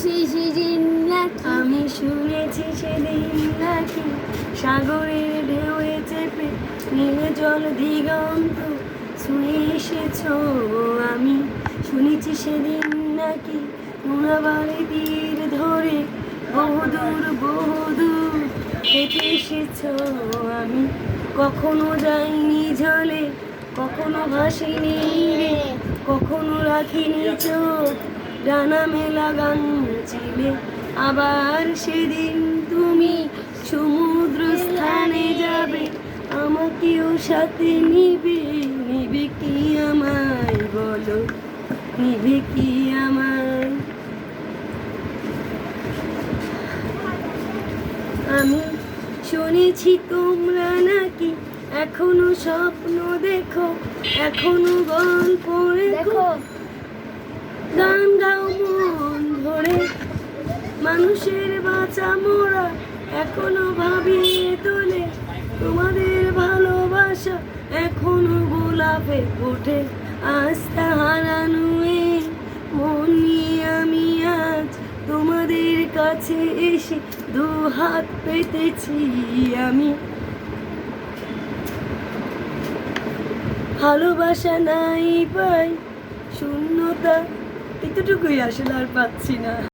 সেদিন নাকি আমি শুনেছি সেদিন নাকি সাগরের ঢেউয়ে চেপে নীলে জল দিগন্ত ছুঁয়ে এসেছ। আমি শুনেছি সেদিন নাকি মুনাবাড়ি তীর ধরে বহুদূর হেঁটে এসেছ। আমি কখনো যাইনি জলে, কখনো ভাসিনি রে, কখনো রাখিনি চোখ ডানা মেলা গান ছিলে। আবার সেদিন তুমি সমুদ্র স্থানে যাবে, আমাকেও সাথে নিবে। নিবে কি আমায় বলো, নিবে কি আমায়? আমি শুনেছি তোমরা নাকি এখনো স্বপ্ন দেখো, এখনো গল্প লেখো, গান গাও মন ভরে। মানুষের বাঁচা মোরা এখনো ভাবিয়ে তোলে, তোমাদের ভালোবাসা এখনো গোলাপে ওঠে। আস্থা হারানো এই মন নিয়ে আমি আজ তোমাদের কাছে এসে দু হাত পেতেছি। আমি ভালোবাসা নাই পাই, শূন্যতা, এতটুকুই আসলে আর পাচ্ছি না।